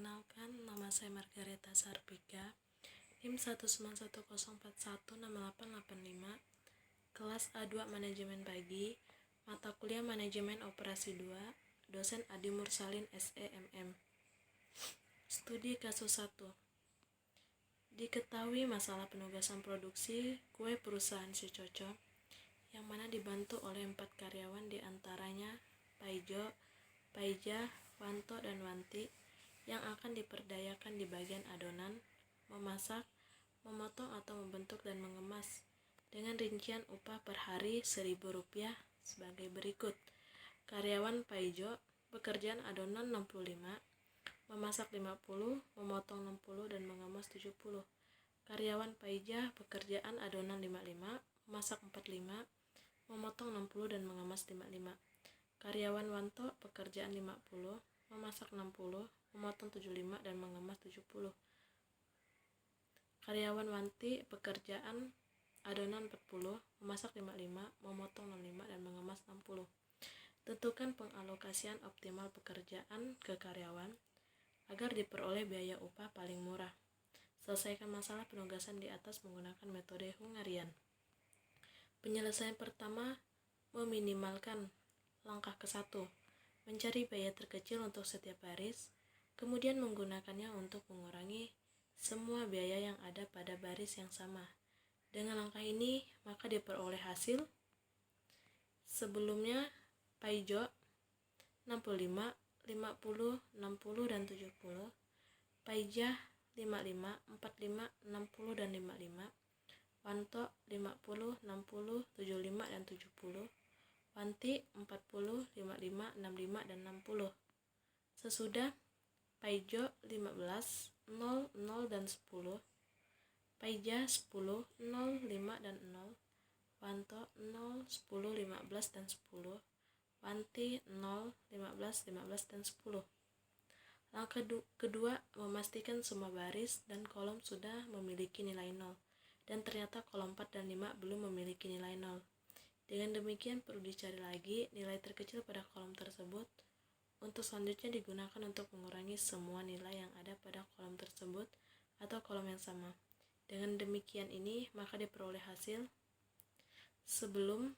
Perkenalkan, nama saya Margareta Sarpika, NIM 19104168885, kelas A2 Manajemen Pagi, mata kuliah Manajemen Operasi 2, dosen Adi Mursalin SEMM. Studi kasus 1. Diketahui masalah penugasan produksi kue perusahaan Si Coco, yang mana dibantu oleh 4 karyawan diantaranya Paijo, Paijah, Wanto, dan Wanti, yang akan diperdayakan di bagian adonan, memasak, memotong atau membentuk dan mengemas, dengan rincian upah per hari Rp1.000 sebagai berikut. Karyawan Paijo, pekerjaan adonan 65, memasak 50, memotong 60, dan mengemas 70. Karyawan Paijah, pekerjaan adonan 55, memasak 45, memotong 60, dan mengemas 55. Karyawan Wanto, pekerjaan 50, memasak 60, memotong 75, dan mengemas 70. Karyawan Wanti, pekerjaan adonan 40, memasak 55, memotong 65, dan mengemas 60. Tentukan pengalokasian optimal pekerjaan ke karyawan agar diperoleh biaya upah paling murah. Selesaikan masalah penugasan di atas menggunakan metode Hungarian. Penyelesaian pertama, meminimalkan. Langkah ke-1, mencari biaya terkecil untuk setiap baris, kemudian menggunakannya untuk mengurangi semua biaya yang ada pada baris yang sama. Dengan langkah ini, maka diperoleh hasil. Sebelumnya, Paijo 65, 50, 60, dan 70. Paijah 55, 45, 60, dan 55. Wanto 50, 60, 75, dan 70. Wanti 40, 55, 65, dan 60. Sesudah, Paijo 15, 0, 0, dan 10. Paijah 10, 0, 5, dan 0. Wanto 0, 10, 15, dan 10. Wanti 0, 15, 15, dan 10. Langkah kedua, memastikan semua baris dan kolom sudah memiliki nilai 0, dan ternyata kolom 4 dan 5 belum memiliki nilai 0. Dengan demikian perlu dicari lagi nilai terkecil pada kolom tersebut. Untuk selanjutnya digunakan untuk mengurangi semua nilai yang ada pada kolom tersebut atau kolom yang sama. Dengan demikian ini maka diperoleh hasil. Sebelum,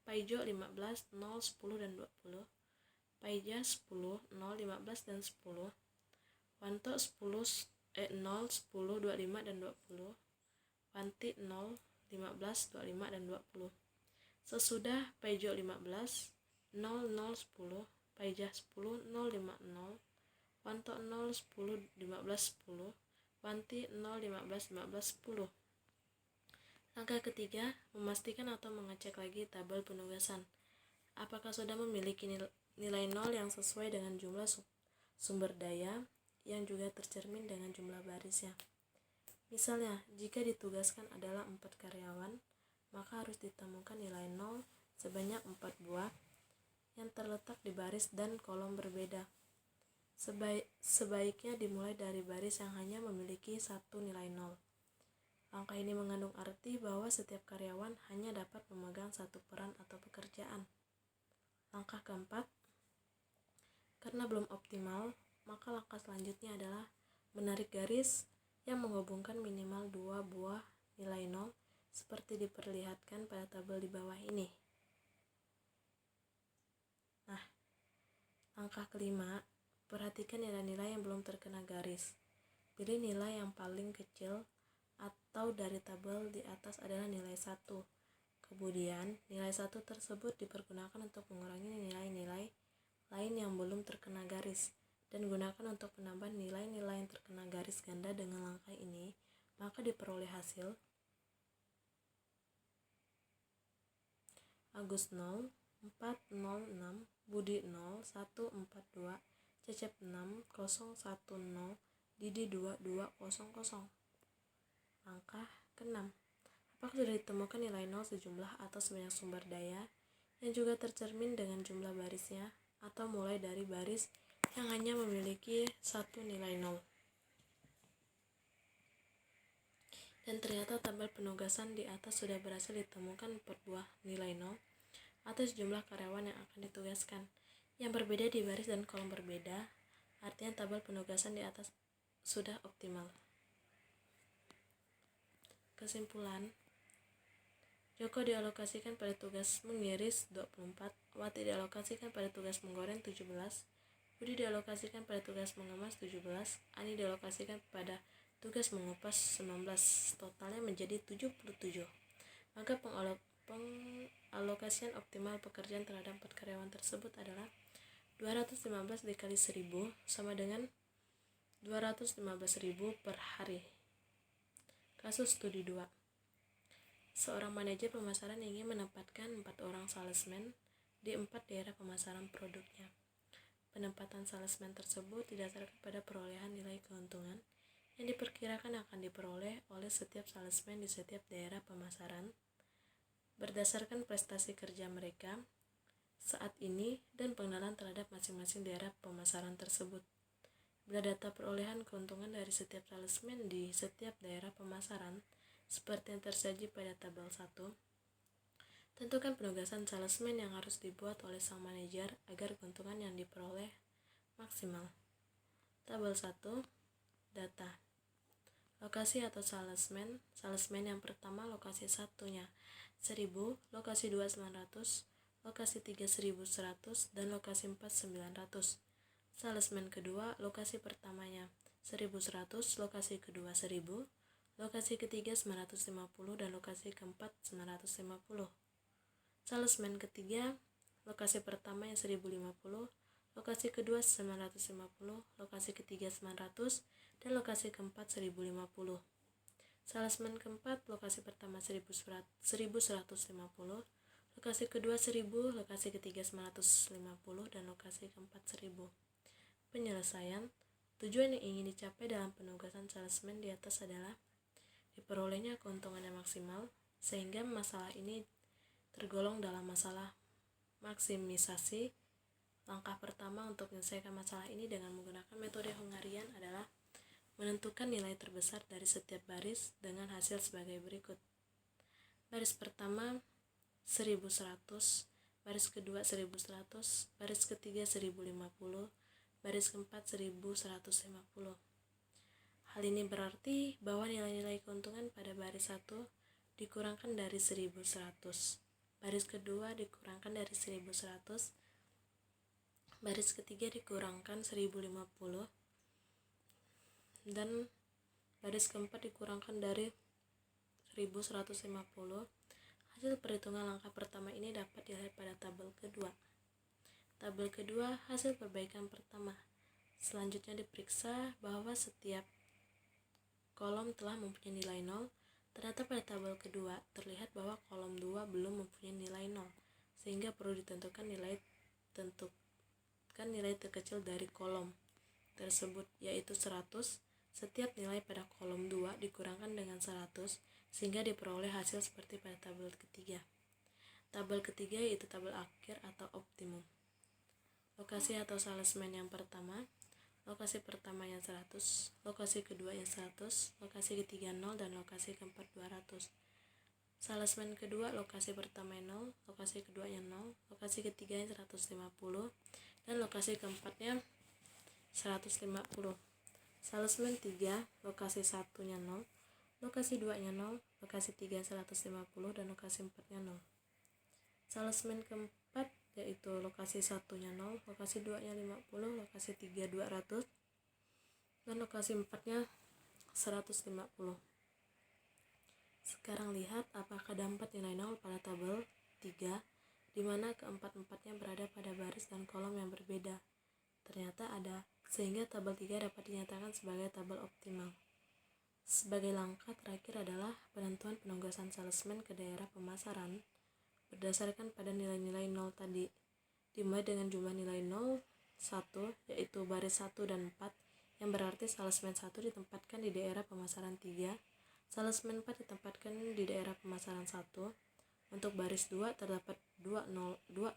Paijo 15, 0, 10, dan 20. Paijah 10, 0, 15, dan 10. Wanto 0, 10, 25, dan 20. Wanti 0, 15, 25, dan 20. Sesudah, Paijo 15, 0, 0, 10, Paijah 10, 0, 5, 0, Wanto 0, 10, 15, 10, Wanti 0, 15, 15, 10. Langkah ketiga, memastikan atau mengecek lagi tabel penugasan. Apakah sudah memiliki nilai 0 yang sesuai dengan jumlah sumber daya yang juga tercermin dengan jumlah barisnya. Misalnya, jika ditugaskan adalah 4 karyawan, maka harus ditemukan nilai 0 sebanyak 4 buah yang terletak di baris dan kolom berbeda. Sebaiknya dimulai dari baris yang hanya memiliki satu nilai 0. Langkah ini mengandung arti bahwa setiap karyawan hanya dapat memegang satu peran atau pekerjaan. Langkah keempat, karena belum optimal, maka langkah selanjutnya adalah menarik garis yang menghubungkan minimal 2 buah nilai 0 seperti diperlihatkan pada tabel di bawah ini. Nah, langkah kelima, perhatikan nilai-nilai yang belum terkena garis. Pilih nilai yang paling kecil atau dari tabel di atas adalah nilai 1. Kemudian, nilai 1 tersebut dipergunakan untuk mengurangi nilai-nilai lain yang belum terkena garis, dan gunakan untuk menambah nilai-nilai yang terkena garis ganda. Dengan langkah ini, maka diperoleh hasil. Agus 0, 4, 0, 6, Budi 0, 1, 4, 2, Cecep 6, 0, 1, 0, Didi 2, 2, 0, 0. Langkah ke-6, apakah sudah ditemukan nilai 0 sejumlah atau sebanyak sumber daya yang juga tercermin dengan jumlah barisnya, atau mulai dari baris yang hanya memiliki satu nilai 0. Dan ternyata tabel penugasan di atas sudah berhasil ditemukan 4 buah nilai 0 atau sejumlah karyawan yang akan ditugaskan yang berbeda di baris dan kolom berbeda, Artinya tabel penugasan di atas sudah optimal. Kesimpulan, Joko dialokasikan pada tugas mengiris 24, Wati dialokasikan pada tugas menggoreng 17, Budi dialokasikan pada tugas mengemas 17, Ani dialokasikan pada tugas mengupas 19, totalnya menjadi 77. Maka pengalokasian optimal pekerjaan terhadap 4 karyawan tersebut adalah 215 dikali 1000 sama dengan 215.000 per hari. Kasus studi 2. Seorang manajer pemasaran ingin menempatkan 4 orang salesman di 4 daerah pemasaran produknya. Penempatan salesman tersebut didasarkan pada perolehan nilai keuntungan yang diperkirakan akan diperoleh oleh setiap salesman di setiap daerah pemasaran berdasarkan prestasi kerja mereka saat ini dan pengenalan terhadap masing-masing daerah pemasaran tersebut. Bila data perolehan keuntungan dari setiap salesman di setiap daerah pemasaran seperti yang tersaji pada tabel 1, tentukan penugasan salesman yang harus dibuat oleh sang manajer agar keuntungan yang diperoleh maksimal. Tabel 1, data. Lokasi atau salesman yang pertama lokasi 1-nya 1000, lokasi 2 900, lokasi 3 1100, dan lokasi 4 900. Salesman kedua lokasi pertamanya 1100, lokasi kedua 1000, lokasi ketiga 950, dan lokasi keempat 950. Salesman ketiga lokasi pertama yang 1050, lokasi kedua 950, lokasi ketiga 900, dan lokasi keempat 1050. Salesman keempat lokasi pertama 1150, lokasi kedua 1000, lokasi ketiga 950, dan lokasi keempat 1000. Penyelesaian, tujuan yang ingin dicapai dalam penugasan salesman di atas adalah diperolehnya keuntungan yang maksimal, sehingga masalah ini tergolong dalam masalah maksimisasi. Langkah pertama untuk menyelesaikan masalah ini dengan menggunakan metode Hungarian adalah menentukan nilai terbesar dari setiap baris dengan hasil sebagai berikut. Baris pertama 1100, baris kedua 1100, baris ketiga 1050, baris keempat 1150. Hal ini berarti bahwa nilai-nilai keuntungan pada baris 1 dikurangkan dari 1100, baris kedua dikurangkan dari 1100, baris ketiga dikurangkan 1050, dan baris keempat dikurangkan dari 1150. Hasil perhitungan langkah pertama ini dapat dilihat pada tabel kedua. Tabel kedua hasil perbaikan pertama. Selanjutnya diperiksa bahwa setiap kolom telah mempunyai nilai 0. Ternyata pada tabel kedua terlihat bahwa kolom 2 belum mempunyai nilai 0, sehingga perlu ditentukan nilai terkecil dari kolom tersebut, yaitu 100. Setiap nilai pada kolom 2 dikurangkan dengan 100, sehingga diperoleh hasil seperti pada tabel ketiga. Tabel ketiga yaitu tabel akhir atau optimum. Lokasi atau salesman yang pertama, lokasi pertama yang 100, lokasi kedua yang 100, lokasi ketiga 0, dan lokasi keempat 200. Salesman kedua lokasi pertama yang 0, lokasi kedua yang 0, lokasi ketiga yang 150, dan lokasi keempatnya 150. Salesman 3 lokasi 1-nya 0, lokasi 2-nya 0, lokasi 3 150, dan lokasi 4-nya 0. Salesman keempat yaitu lokasi 1-nya 0, lokasi 2-nya 50, lokasi 3 200, dan lokasi 4-nya 150. Sekarang lihat apakah dapat nilai 0 pada tabel 3, di mana keempat-empatnya berada pada baris dan kolom yang berbeda. Ternyata ada, sehingga tabel 3 dapat dinyatakan sebagai tabel optimal. Sebagai langkah terakhir adalah penentuan penugasan salesman ke daerah pemasaran berdasarkan pada nilai-nilai 0 tadi, dimulai dengan jumlah nilai 0, 1, yaitu baris 1 dan 4, yang berarti salesman 1 ditempatkan di daerah pemasaran 3, salesman 4 ditempatkan di daerah pemasaran 1. Untuk baris 2 terdapat 2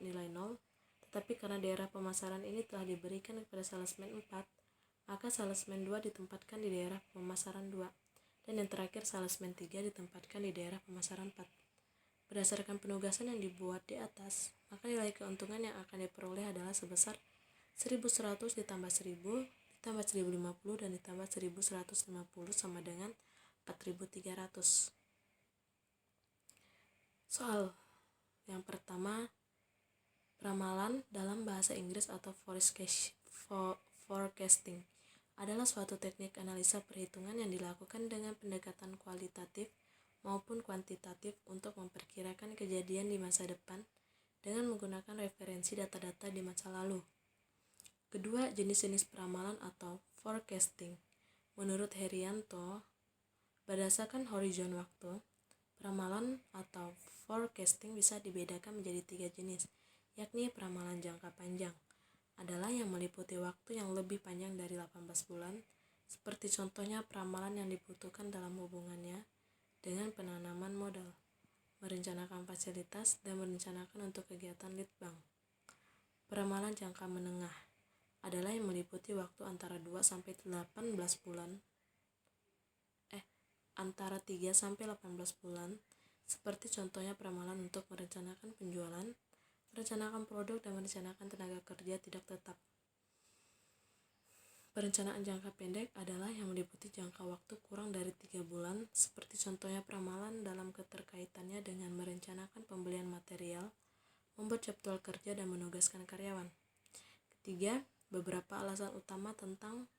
nilai 0, tetapi karena daerah pemasaran ini telah diberikan kepada salesman 4, maka salesman 2 ditempatkan di daerah pemasaran 2, dan yang terakhir salesman 3 ditempatkan di daerah pemasaran 4. Berdasarkan penugasan yang dibuat di atas, maka nilai keuntungan yang akan diperoleh adalah sebesar 1100 ditambah 1000 ditambah 1050 dan ditambah 1150 sama dengan 4300. Soal yang pertama, ramalan dalam bahasa Inggris atau forecasting adalah suatu teknik analisa perhitungan yang dilakukan dengan pendekatan kualitatif maupun kuantitatif untuk memperkirakan kejadian di masa depan dengan menggunakan referensi data-data di masa lalu. Kedua jenis-jenis peramalan atau forecasting. Menurut Herianto, berdasarkan horizon waktu, peramalan atau forecasting bisa dibedakan menjadi 3 jenis, yakni peramalan jangka panjang adalah yang meliputi waktu yang lebih panjang dari 18 bulan, seperti contohnya peramalan yang dibutuhkan dalam hubungannya dengan penanaman modal, merencanakan fasilitas, dan merencanakan untuk kegiatan lead bank. Peramalan jangka menengah adalah yang meliputi waktu antara 2 sampai 18 bulan, antara 3 sampai 18 bulan, seperti contohnya peramalan untuk merencanakan penjualan, merencanakan produk, dan merencanakan tenaga kerja tidak tetap. Perencanaan jangka pendek adalah yang meliputi jangka waktu kurang dari 3 bulan, seperti contohnya peramalan dalam keterkaitannya dengan merencanakan pembelian material, membuat jadwal kerja, dan menugaskan karyawan. Ketiga, beberapa alasan utama tentang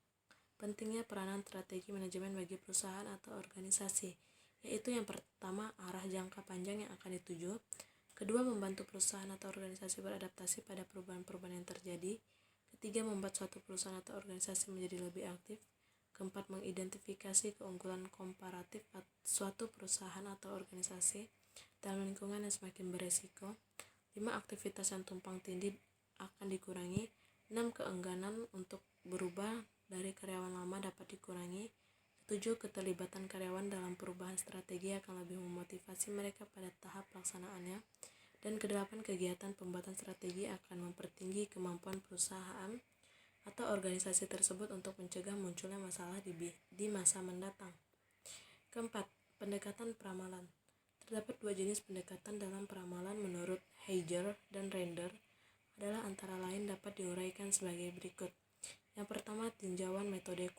pentingnya peranan strategi manajemen bagi perusahaan atau organisasi, yaitu yang pertama, arah jangka panjang yang akan dituju. Kedua, membantu perusahaan atau organisasi beradaptasi pada perubahan-perubahan yang terjadi. Ketiga, membuat suatu perusahaan atau organisasi menjadi lebih aktif. Keempat, mengidentifikasi keunggulan komparatif suatu perusahaan atau organisasi dalam lingkungan yang semakin beresiko. 5, aktivitas yang tumpang tindih akan dikurangi. 6, keengganan untuk berubah dari karyawan lama dapat dikurangi. 7, keterlibatan karyawan dalam perubahan strategi akan lebih memotivasi mereka pada tahap pelaksanaannya. Dan ke-8, kegiatan pembuatan strategi akan mempertinggi kemampuan perusahaan atau organisasi tersebut untuk mencegah munculnya masalah di masa mendatang. Keempat, pendekatan peramalan. Terdapat 2 jenis pendekatan dalam peramalan menurut Heiger dan Render adalah antara lain dapat diuraikan sebagai berikut. Yang pertama, tinjauan metode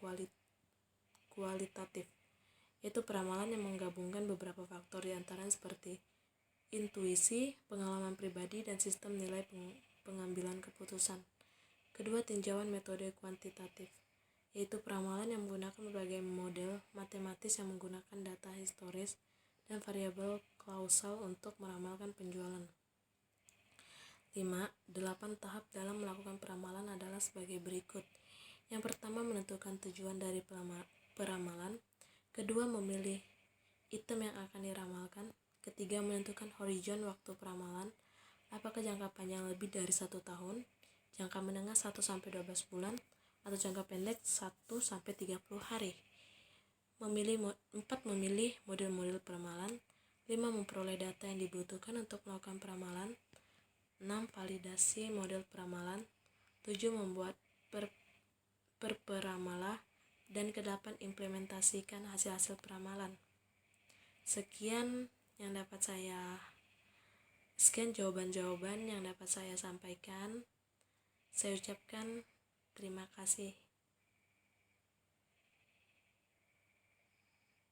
kualitatif, yaitu peramalan yang menggabungkan beberapa faktor diantaranya seperti intuisi, pengalaman pribadi, dan sistem nilai pengambilan keputusan. Kedua, tinjauan metode kuantitatif, yaitu peramalan yang menggunakan berbagai model matematis yang menggunakan data historis dan variabel kausal untuk meramalkan penjualan. 5. 8 tahap dalam melakukan peramalan adalah sebagai berikut. Yang pertama, menentukan tujuan dari peramalan. Kedua, memilih item yang akan diramalkan. Ketiga, menentukan horizon waktu peramalan. Apakah jangka panjang lebih dari 1 tahun, jangka menengah 1-12 bulan, atau jangka pendek 1-30 hari. 4. Memilih model-model peramalan. 5. Memperoleh data yang dibutuhkan untuk melakukan peramalan. 6. Validasi model peramalan. 7. Membuat peramalan. Dan ke-8, implementasikan hasil-hasil peramalan. Sekian jawaban-jawaban yang dapat saya sampaikan. Saya ucapkan terima kasih.